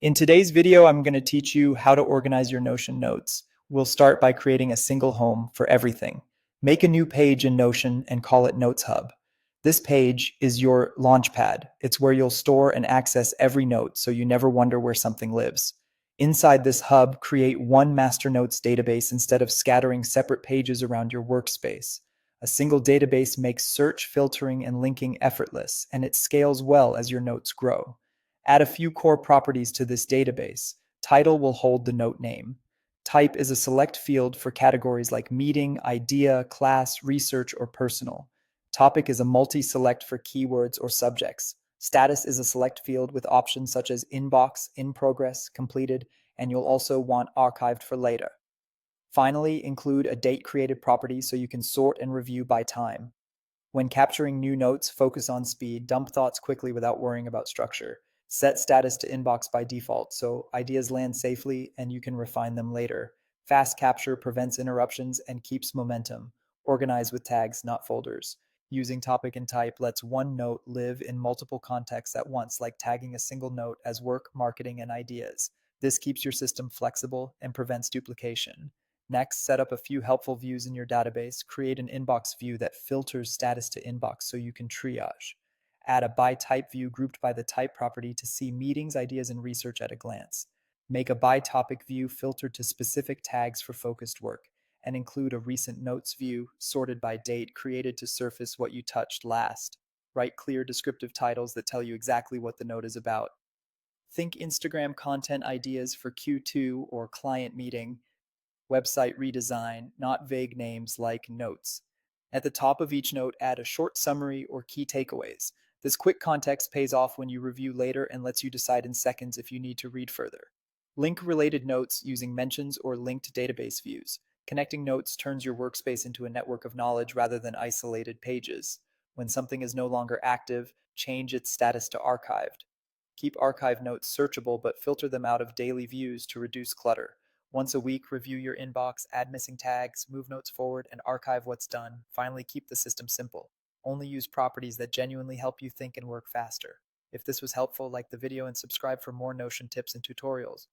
In today's video, I'm going to teach you how to organize your Notion notes. We'll start by creating a single home for everything. Make a new page in Notion and call it Notes Hub. This page is your launchpad. It's where you'll store and access every note so you never wonder where something lives. Inside this hub, create one master notes database instead of scattering separate pages around your workspace. A single database makes search, filtering, and linking effortless, and it scales well as your notes grow. Add a few core properties to this database. Title will hold the note name. Type is a select field for categories like meeting, idea, class, research, or personal. Topic is a multi-select for keywords or subjects. Status is a select field with options such as inbox, in progress, completed, and you'll also want archived for later. Finally, include a date created property so you can sort and review by time. When capturing new notes, focus on speed, dump thoughts quickly without worrying about structure. Set status to inbox by default so ideas land safely and you can refine them later. Fast capture prevents interruptions and keeps momentum. Organize with tags, not folders. Using topic and type lets one note live in multiple contexts at once, like tagging a single note as work, marketing, and ideas. This keeps your system flexible and prevents duplication. Next, set up a few helpful views in your database. Create an inbox view that filters status to inbox so you can triage. Add a by type view grouped by the type property to see meetings, ideas, and research at a glance. Make a by topic view filtered to specific tags for focused work. And include a recent notes view sorted by date created to surface what you touched last. Write clear descriptive titles that tell you exactly what the note is about. Think Instagram content ideas for Q2 or client meeting, website redesign, not vague names like notes. At the top of each note, add a short summary or key takeaways. This quick context pays off when you review later and lets you decide in seconds if you need to read further. Link related notes using mentions or linked database views. Connecting notes turns your workspace into a network of knowledge rather than isolated pages. When something is no longer active, change its status to archived. Keep archive notes searchable, but filter them out of daily views to reduce clutter. Once a week, review your inbox, add missing tags, move notes forward, and archive what's done. Finally, keep the system simple. Only use properties that genuinely help you think and work faster. If this was helpful, like the video and subscribe for more Notion tips and tutorials.